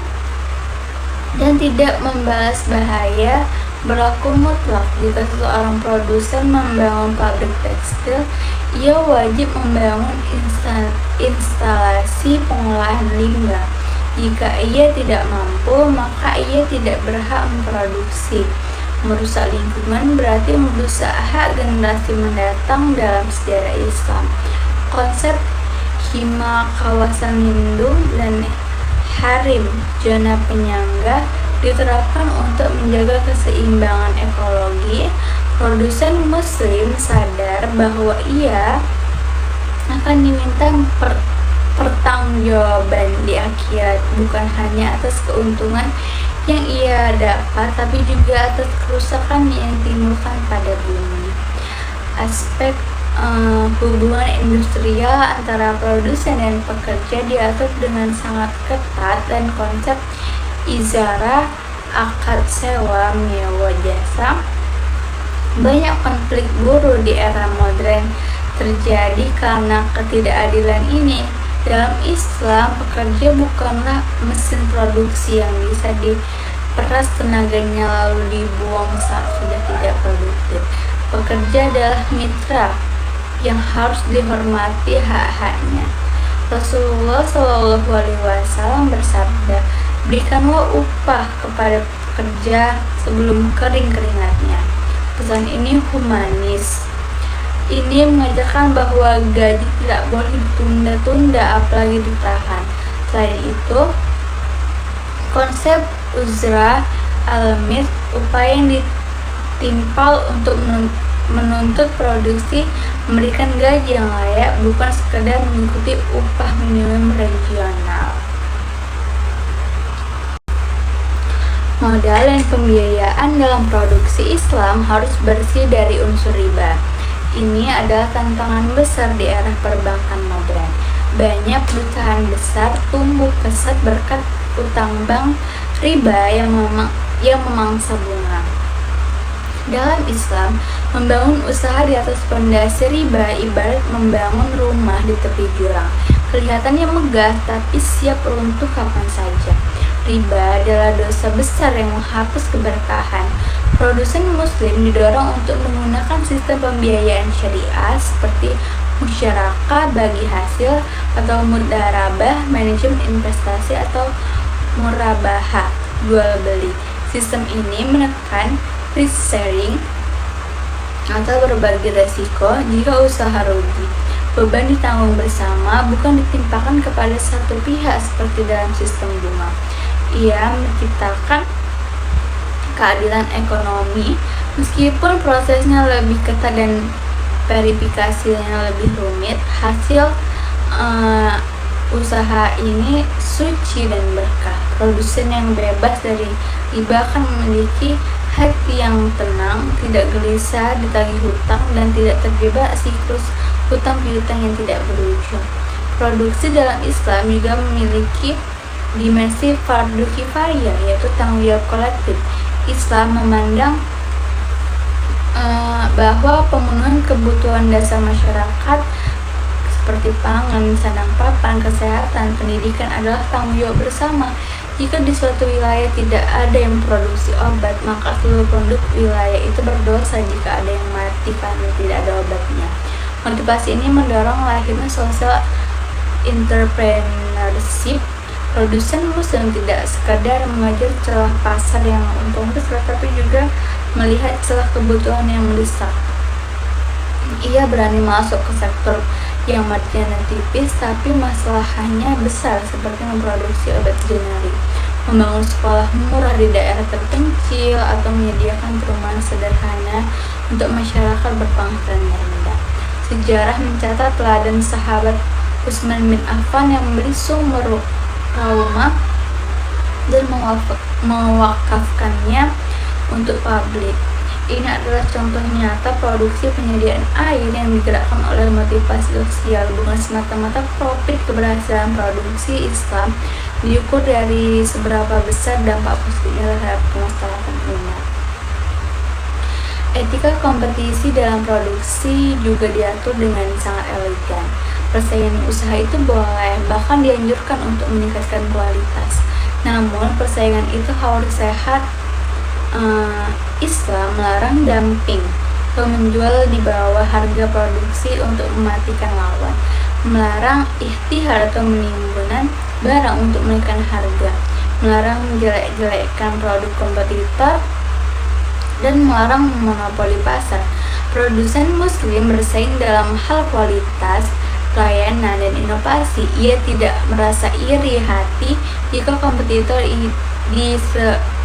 dan tidak membalas bahaya, berlaku mutlak. Jika seseorang produsen membangun pabrik tekstil, ia wajib membangun instalasi pengolahan limbah. Jika ia tidak mampu, maka ia tidak berhak memproduksi. Merusak lingkungan berarti merusak hak generasi mendatang. Dalam sejarah Islam, konsep hima kawasan lindung dan harim zona penyangga diterapkan untuk menjaga keseimbangan ekologi. Produsen muslim sadar bahwa ia akan diminta pertanggungjawaban di akhirat, bukan hanya atas keuntungan yang ia dapat, tapi juga atas kerusakan yang ditimbulkan pada bumi. Aspek hubungan industrial antara produsen dan pekerja diatur dengan sangat ketat, dan konsep ijarah, akad sewa, nyewa jasa. Banyak konflik buruh di era modern terjadi karena ketidakadilan ini. Dalam Islam, pekerja bukanlah mesin produksi yang bisa diperas tenaganya lalu dibuang saat sudah tidak produktif. Pekerja adalah mitra yang harus dihormati hak-haknya. Rasulullah SAW bersabda, "Berikanlah upah kepada pekerja sebelum kering keringatnya." Pesan ini humanis. Ini mengajarkan bahwa gaji tidak boleh ditunda-tunda, apalagi ditahan. Selain itu, konsep uzrah al-mith, upaya yang ditimpal untuk menuntut produksi, memberikan gaji yang layak, bukan sekedar mengikuti upah minimum regional. Modal dan pembiayaan dalam produksi Islam harus bersih dari unsur riba. Ini adalah tantangan besar di era perbankan modern. Banyak perusahaan besar tumbuh pesat berkat utang bank riba yang memangsa bunga. Dalam Islam, membangun usaha di atas fondasi riba ibarat membangun rumah di tepi jurang. Kelihatannya megah, tapi siap runtuh kapan saja. Riba adalah dosa besar yang menghapus keberkahan. Produsen muslim didorong untuk menggunakan sistem pembiayaan syariah seperti musyarakah bagi hasil atau mudarabah, manajemen investasi atau murabahah, jual beli. Sistem ini menekan risk sharing atau berbagi resiko jika usaha rugi. Beban ditanggung bersama, bukan ditimpakan kepada satu pihak seperti dalam sistem bunga. Ia menciptakan keadilan ekonomi meskipun prosesnya lebih ketat dan verifikasinya lebih rumit. Hasil usaha ini suci dan berkah. Produsen yang bebas dari riba akan memiliki hati yang tenang, tidak gelisah ditagih hutang, dan tidak terjebak siklus hutang piutang yang tidak berujung. Produksi dalam Islam juga memiliki dimensi fardu kifayah, yaitu tanggung jawab kolektif. Islam memandang bahwa pemenuhan kebutuhan dasar masyarakat seperti pangan, sandang papan, kesehatan, pendidikan adalah tanggung jawab bersama. Jika di suatu wilayah tidak ada yang memproduksi obat, maka seluruh penduduk wilayah itu berdosa jika ada yang mati karena tidak ada obatnya. Motivasi ini mendorong lahirnya social entrepreneurship. Produsen muslim tidak sekadar mengajar celah pasar yang untung besar, tapi juga melihat celah kebutuhan yang mendesak. Ia berani masuk ke sektor yang marginnya tipis tapi masalahnya besar, seperti memproduksi obat generik, membangun sekolah murah di daerah terpencil, atau menyediakan perumahan sederhana untuk masyarakat berpenghasilan rendah. Sejarah mencatat teladan sahabat Utsman bin Affan yang membeli sumur rumah dan mewakafkannya untuk publik. Ini adalah contoh nyata produksi penyediaan air yang digerakkan oleh motivasi sosial, bukan semata-mata profit. Keberhasilan produksi Islam diukur dari seberapa besar dampak positifnya terhadap kemaslahatan umat. Etika kompetisi dalam produksi juga diatur dengan sangat elegan. Persaingan usaha itu boleh, bahkan dianjurkan untuk meningkatkan kualitas. Namun persaingan itu harus sehat. Islam melarang dumping atau menjual di bawah harga produksi untuk mematikan lawan, melarang ihtihar atau menimbulkan barang untuk menaikkan harga, melarang menjelek-jelekkan produk kompetitor, dan melarang monopoli pasar. Produsen muslim bersaing dalam hal kualitas, pelayanan, dan inovasi. Ia tidak merasa iri hati jika kompetitor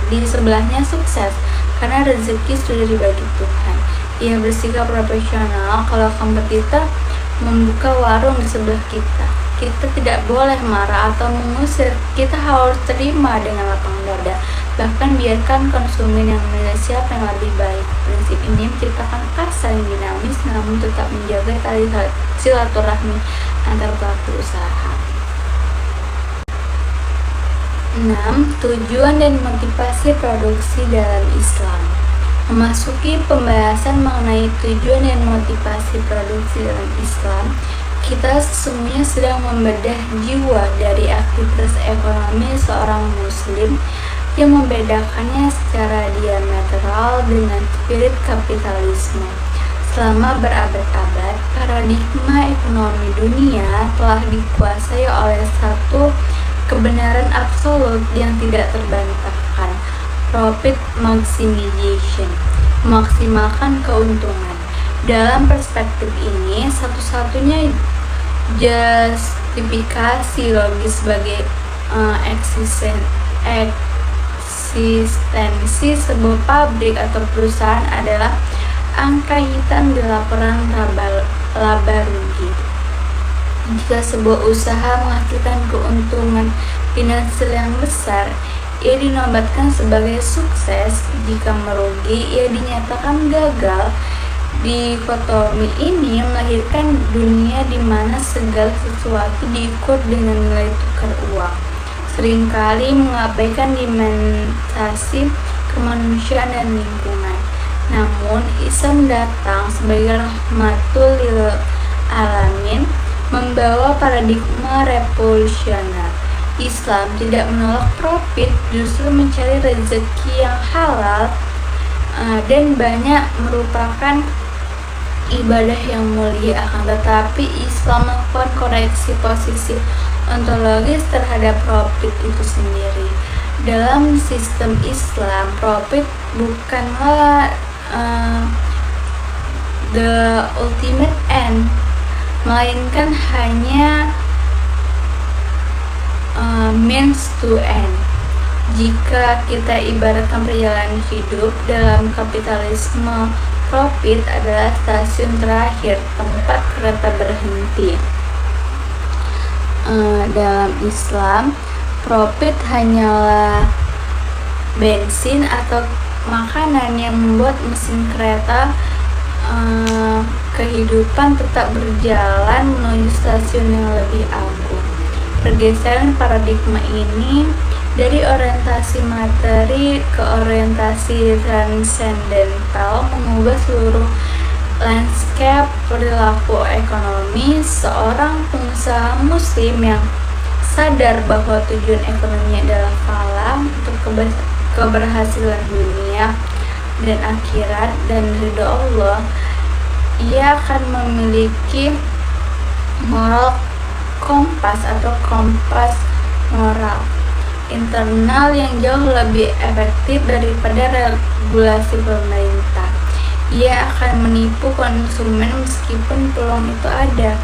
di sebelahnya sukses, karena rezeki sudah dibagi Tuhan. Ia bersikap profesional kalau kompetitor membuka warung di sebelah kita. Kita tidak boleh marah atau mengusir. Kita harus terima dengan lapang dada, bahkan biarkan konsumen yang menilai siapa yang lebih baik. Prinsip ini menciptakan pasar yang dinamis, namun tetap menjaga tali silaturahmi antar pelaku usaha. 6. Tujuan dan motivasi produksi dalam Islam. Memasuki pembahasan mengenai tujuan dan motivasi produksi dalam Islam, kita sesungguhnya sedang membedah jiwa dari aktivitas ekonomi seorang muslim yang membedakannya secara diametral dengan spirit kapitalisme. Selama berabad-abad, paradigma ekonomi dunia telah dikuasai oleh satu kebenaran absolut yang tidak terbantahkan, profit maximization, memaksimalkan keuntungan. Dalam perspektif ini, satu-satunya justifikasi logis sebagai eksistensi sebuah pabrik atau perusahaan adalah angka hitam di laporan laba rugi. Jika sebuah usaha menghasilkan keuntungan finansial yang besar, ia dinobatkan sebagai sukses. Jika merugi, ia dinyatakan gagal. Dikotomi ini melahirkan dunia di mana segala sesuatu diukur dengan nilai tukar uang, seringkali mengabaikan dimensi kemanusiaan dan lingkungan. Namun, Islam datang sebagai rahmatul lil alamin, membawa paradigma revolusioner. Islam tidak menolak profit, justru mencari rezeki yang halal dan banyak merupakan ibadah yang mulia. Akan tetapi Islam melakukan koreksi posisi ontologis terhadap profit itu sendiri. Dalam sistem Islam, profit bukanlah the ultimate end, melainkan hanya means to end. Jika kita ibaratkan perjalanan hidup dalam kapitalisme, profit adalah stasiun terakhir, tempat kereta berhenti. Dalam Islam, profit hanyalah bensin atau makanan yang membuat mesin kereta kehidupan tetap berjalan menuju stasiun yang lebih agung. Pergeseran paradigma ini dari orientasi materi ke orientasi transendental mengubah seluruh landscape perilaku ekonomi. Seorang pengusaha muslim yang sadar bahwa tujuan ekonominya adalah falah untuk keberhasilan dunia dan akhirat dan ridho Allah, ia akan memiliki moral kompas atau kompas moral internal yang jauh lebih efektif daripada regulasi pemerintah. Ia akan menipu konsumen meskipun peluang itu ada,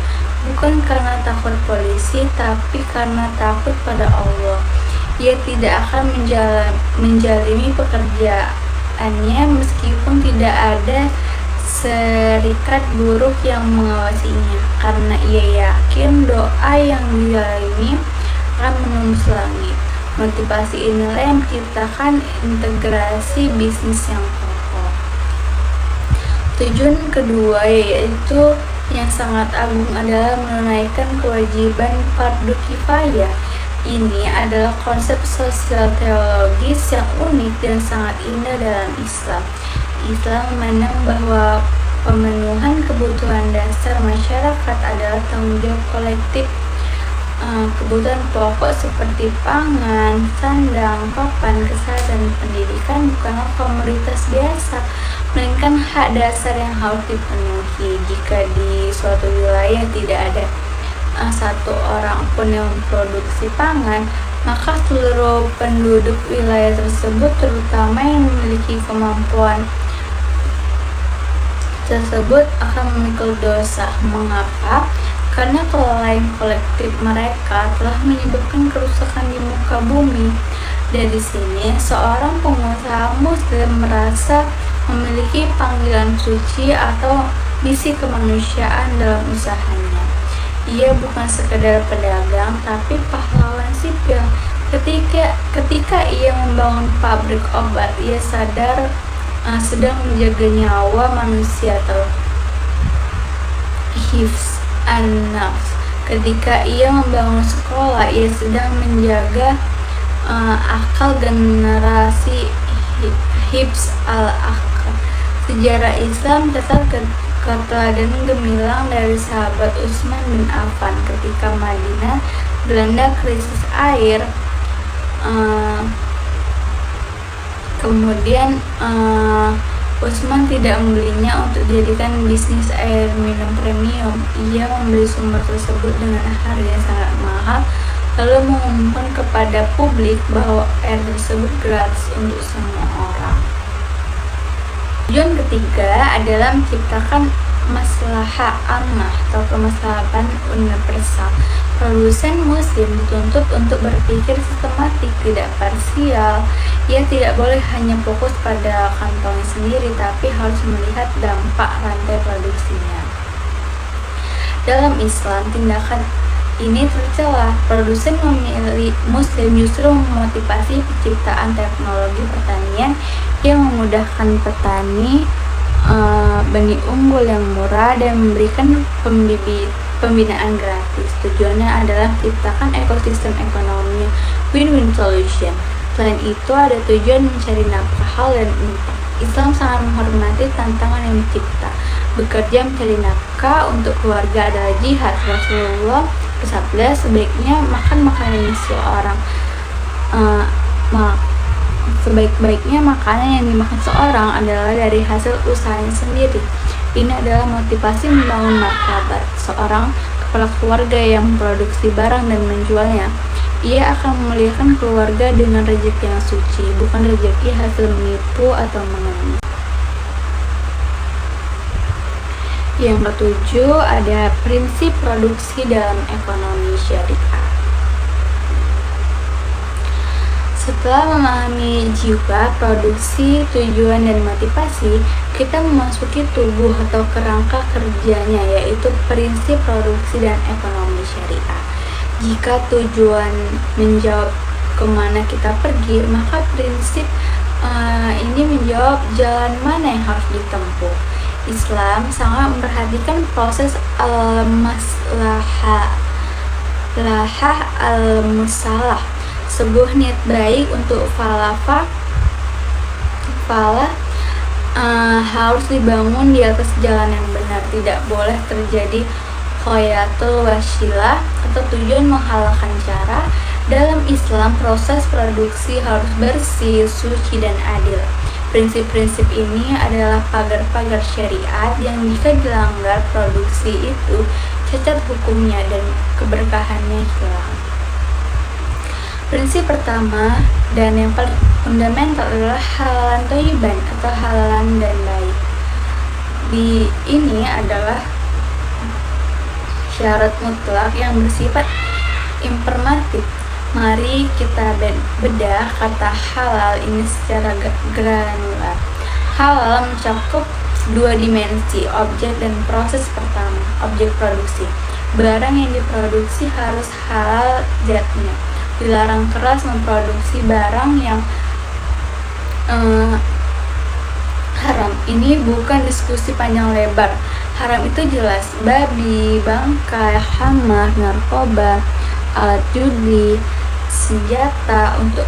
bukan karena takut polisi, tapi karena takut pada Allah. Ia tidak akan menjalimi pekerjaannya meskipun tidak ada serikat buruh yang mengawasinya, karena ia yakin doa yang dialami akan menembus langit. Motivasi inilah yang menciptakan integrasi bisnis yang kokoh. Tujuan kedua, yaitu yang sangat agung, adalah menunaikan kewajiban fardu kifayah. Ini adalah konsep sosial teologis yang unik dan sangat indah dalam Islam. Islam memandang bahwa pemenuhan kebutuhan dasar masyarakat adalah tanggung jawab kolektif. Kebutuhan pokok seperti pangan, sandang, papan, kesehatan, dan pendidikan bukanlah komoditas biasa, melainkan hak dasar yang harus dipenuhi. Jika di suatu wilayah tidak ada satu orang pun yang memproduksi pangan, maka seluruh penduduk wilayah tersebut, terutama yang memiliki kemampuan tersebut, akan memikul dosa. Mengapa? Karena kelalaian kolektif mereka telah menyebabkan kerusakan di muka bumi. Dari sini, seorang pengusaha muslim merasa memiliki panggilan suci atau misi kemanusiaan dalam usahanya. Ia bukan sekedar pedagang, tapi pahlawan sipil. Ketika ia membangun pabrik obat, ia sadar sedang menjaga nyawa manusia atau hifz an-nafs. Ketika ia membangun sekolah, ia sedang menjaga akal generasi hifz al-akal. Sejarah Islam catat keteladan gemilang dari sahabat Utsman bin Affan ketika Madinah dilanda krisis air. Kemudian Utsman tidak membelinya untuk dijadikan bisnis air minum premium. Ia membeli sumber tersebut dengan harga yang sangat mahal, lalu mengumumkan kepada publik bahwa air tersebut gratis untuk semua orang. Tujuan ketiga adalah menciptakan maslahah ammah atau kemaslahatan universal. Produsen muslim dituntut untuk berpikir sistematik, tidak parsial. Ia tidak boleh hanya fokus pada kantongnya sendiri, tapi harus melihat dampak rantai produksinya. Dalam Islam, tindakan ini tercela. Produsen memilih Muslim justru memotivasi penciptaan teknologi pertanian yang memudahkan petani benih unggul yang murah dan memberikan pembinaan gratis. Tujuannya adalah menciptakan ekosistem ekonomi win-win solution. Selain itu, ada tujuan mencari nafkah halal dan impact. Islam sangat menghormati tantangan yang mencipta. Bekerja mencari nafkah untuk keluarga adalah jihad. Rasulullah bersabda, sebaiknya makan makanan seorang sebaik-baiknya makanan yang dimakan seorang adalah dari hasil usahanya sendiri. Ini adalah motivasi membangun martabat seorang kepala keluarga yang memproduksi barang dan menjualnya. Ia akan memuliakan keluarga dengan rezeki yang suci, bukan rezeki hasil menipu atau mengemis. Yang ketujuh, ada prinsip produksi dalam ekonomi syariah. Setelah memahami jiwa, produksi, tujuan, dan motivasi, kita memasuki tubuh atau kerangka kerjanya, yaitu prinsip produksi dan ekonomi syariah. Jika tujuan menjawab kemana kita pergi, maka prinsip ini menjawab jalan mana yang harus ditempuh. Islam sangat memperhatikan proses al-maslahah al-musalah, sebuah niat baik untuk falah harus dibangun di atas jalan yang benar. Tidak boleh terjadi khoyatul wasilah atau tujuan menghalalkan cara. Dalam Islam, proses produksi harus bersih, suci, dan adil. Prinsip-prinsip ini adalah pagar-pagar syariat yang jika dilanggar produksi itu cacat hukumnya dan keberkahannya hilang. Prinsip pertama dan yang paling fundamental adalah halalan thayyiban atau halalan dan baik. Di ini adalah syarat mutlak yang bersifat informatif. Mari kita bedah kata halal ini secara granular. Halal mencakup dua dimensi, objek dan proses. Pertama, objek produksi. Barang yang diproduksi harus halal zatnya. Dilarang keras memproduksi barang yang haram. Ini bukan diskusi panjang lebar. Haram itu jelas, babi, bangkai, hammer, narkoba, alat judi, senjata untuk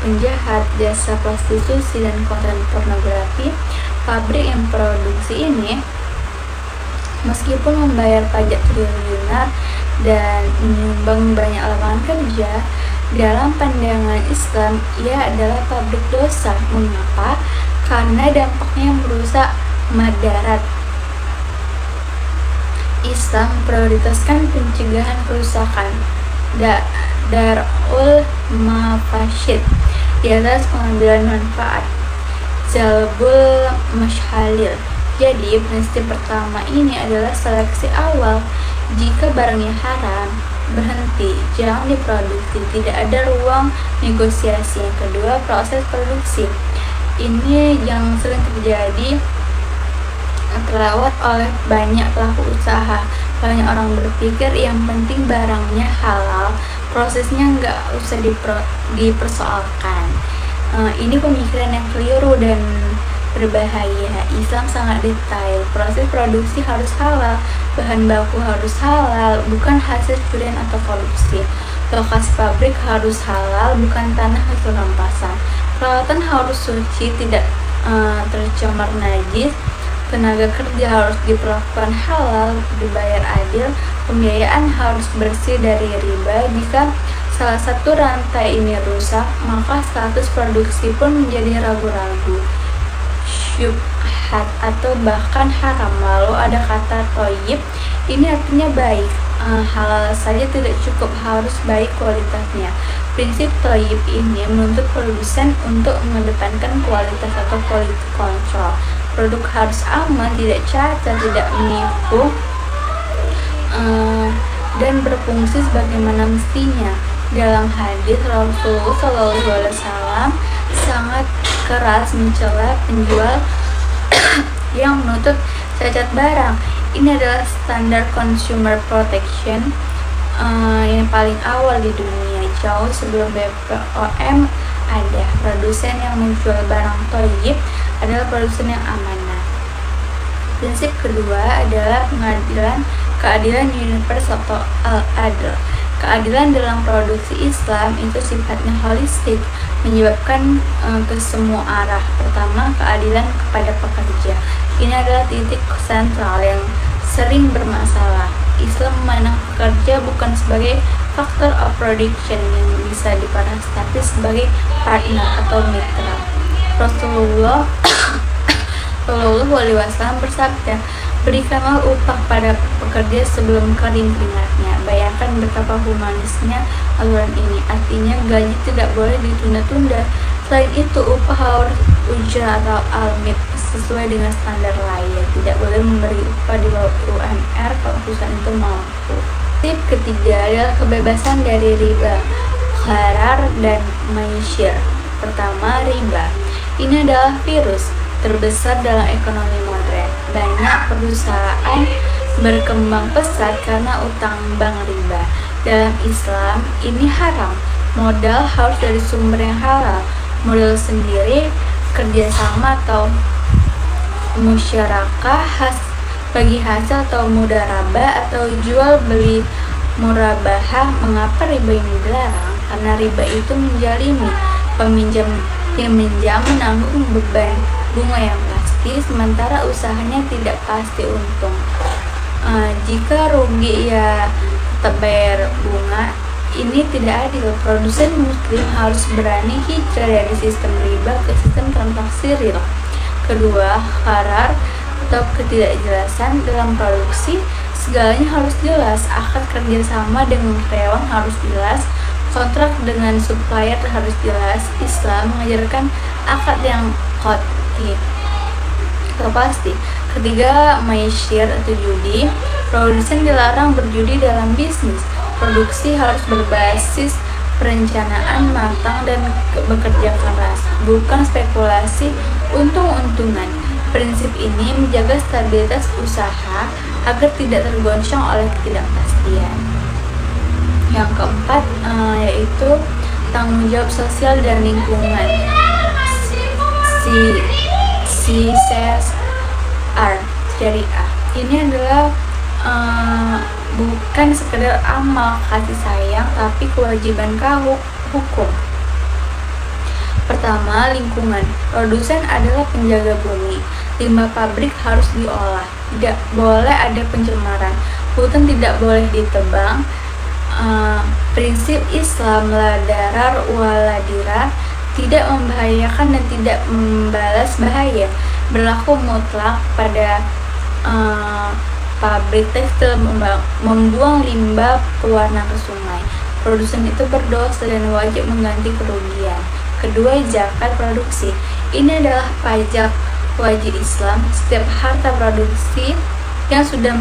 penjahat, jasa prostitusi, dan konten pornografi. Pabrik yang produksi ini meskipun membayar pajak triliuner dan menyumbang banyak lapangan kerja, dalam pandangan Islam ia adalah pabrik dosa. Mengapa? Karena dampaknya yang merusak madarat. Islam prioritaskan pencegahan kerusakan, darul mafasid, di atas pengambilan manfaat, jalbul mashalil. Jadi prinsip pertama ini adalah seleksi awal. Jika barangnya haram, berhenti, jangan diproduksi, tidak ada ruang negosiasi. Yang kedua, proses produksi. Ini yang sering terjadi, terlewat oleh banyak pelaku usaha. Banyak orang berpikir yang penting barangnya halal, prosesnya nggak usah dipersoalkan. Ini pemikiran yang keliru dan berbahaya. Islam sangat detail. Proses produksi harus halal, bahan baku harus halal, bukan hasil curian atau korupsi. Lokasi pabrik harus halal, bukan tanah hasil rampasan. Perawatan harus suci, tidak tercemar najis. Tenaga kerja harus diperlakukan halal, dibayar adil. Pembiayaan harus bersih dari riba. Jika salah satu rantai ini rusak, maka status produksi pun menjadi ragu-ragu, syubhat, atau bahkan haram. Lalu ada kata thayyib, ini artinya baik. Halal saja tidak cukup, harus baik kualitasnya. Prinsip thayyib ini menuntut produsen untuk mengedepankan kualitas atau quality control. Produk harus aman, tidak cacat, tidak menipu, dan berfungsi sebagaimana mestinya. Dalam hadis, Rasulullah SAW sangat keras mencela penjual yang menutup cacat barang. Ini adalah standar consumer protection yang paling awal di dunia, jauh sebelum BPOM ada. Produsen yang menjual barang thayyib adalah produsen yang amanah. Prinsip kedua adalah keadilan universal atau al-adl. Keadilan dalam produksi Islam itu sifatnya holistik, menyebabkan ke semua arah. Pertama, keadilan kepada pekerja. Ini adalah titik sentral yang sering bermasalah. Islam memandang pekerja bukan sebagai faktor of production yang bisa diperas, tapi sebagai partner atau mitra. Rasulullah Shallallahu Alaihi Wasallam bersabda, berikanlah upah pada pekerja sebelum kering keringatnya. Bayangkan betapa humanisnya aturan ini. Artinya gaji tidak boleh ditunda-tunda. Selain itu, upah harus ujara al-mid sesuai dengan standar layak. Tidak boleh memberi upah di bawah UMR kalau perusahaan itu mampu. Tip ketiga adalah kebebasan dari riba, gharar, dan maisir. Pertama, riba. Ini adalah virus terbesar dalam ekonomi modern. Banyak perusahaan berkembang pesat karena utang bank riba. Dalam Islam, ini haram. Modal harus dari sumber yang halal. Modal sendiri, kerjasama atau musyarakah bagi hasil atau mudarabah atau jual beli murabahah. Mengapa riba ini dilarang? Karena riba itu menjalimi peminjam yang minjam menanggung beban bunga yang pasti, sementara usahanya tidak pasti untung. Jika rugi ya tetap bayar bunga. Ini tidak adil. Produsen muslim harus berani hijrah dari sistem riba ke sistem transaksi real. Kedua, gharar atau ketidakjelasan dalam produksi. Segalanya harus jelas. Akad kerjasama dengan karyawan harus jelas. Kontrak dengan supplier harus jelas. Islam mengajarkan akad yang pasti. Ketiga, maisir atau judi. Produsen dilarang berjudi dalam bisnis. Produksi harus berbasis perencanaan matang dan bekerja keras, bukan spekulasi untung-untungan. Prinsip ini menjaga stabilitas usaha agar tidak tergoncang oleh ketidakpastian. Yang keempat yaitu tanggung jawab sosial dan lingkungan. CSR syariah. Ini adalah bukan sekedar amal kasih sayang, tapi kewajiban hukum. Pertama, lingkungan. Produsen adalah penjaga bumi. Limbah pabrik harus diolah. Tidak boleh ada pencemaran. Hutan tidak boleh ditebang. Prinsip Islam la darar wala dirar, tidak membahayakan dan tidak membalas bahaya, berlaku mutlak pada pabrik tekstil membuang limbah pewarna ke sungai. Produsen itu berdosa dan wajib mengganti kerugian. Kedua, zakat produksi. Ini adalah pajak wajib Islam. Setiap harta produksi yang sudah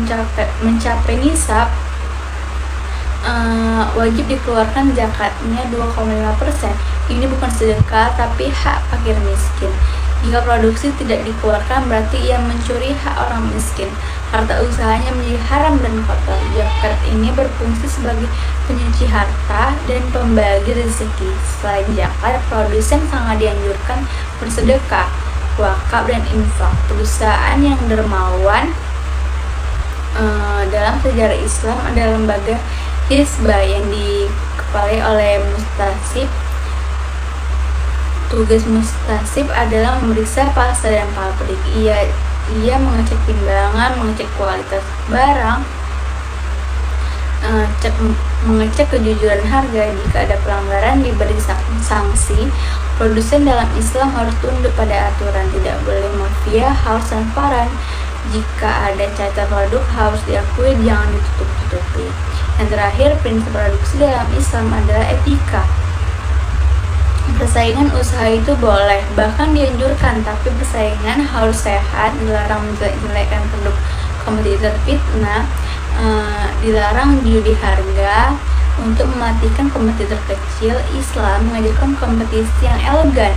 mencapai nisab wajib dikeluarkan zakatnya 2,5%. Ini bukan sedekah tapi hak fakir miskin. Jika produksi tidak dikeluarkan berarti ia mencuri hak orang miskin. Harta usahanya menjadi haram dan kotor. Zakat ini berfungsi sebagai penyuci harta dan pembagi rezeki. Selain zakat, produsen sangat dianjurkan bersedekah, wakaf, dan infak. Perusahaan yang dermawan dalam sejarah Islam adalah lembaga Hizbah yang dikepalai oleh mustasib. Tugas mustasib adalah memeriksa pasar dan pabrik. Ia mengecek timbangan, mengecek kualitas barang, mengecek kejujuran harga. Jika ada pelanggaran, diberi sanksi. Produsen dalam Islam harus tunduk pada aturan, tidak boleh mafia, harus transparan. Jika ada cacat produk harus diakui, jangan ditutup-tutupi. Yang terakhir, prinsip produksi dalam Islam adalah etika. Persaingan usaha itu boleh, bahkan dianjurkan, tapi persaingan harus sehat. Dilarang menjelek-jelekan produk kompetitor, fitnah, dilarang judi harga untuk mematikan kompetitor kecil. Islam mengajarkan kompetisi yang elegan.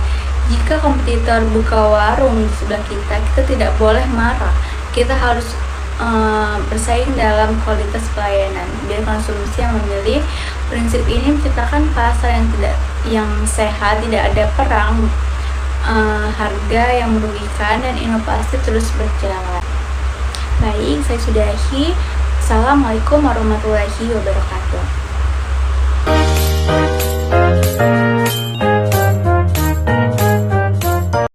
Jika kompetitor buka warung di sebelah kita tidak boleh marah. Kita harus bersaing dalam kualitas pelayanan. Biar konsumsi yang memilih prinsip ini menciptakan pasar yang sehat, tidak ada perang harga yang merugikan, dan inovasi terus berjalan. Baik, saya sudahi. Assalamualaikum warahmatullahi wabarakatuh.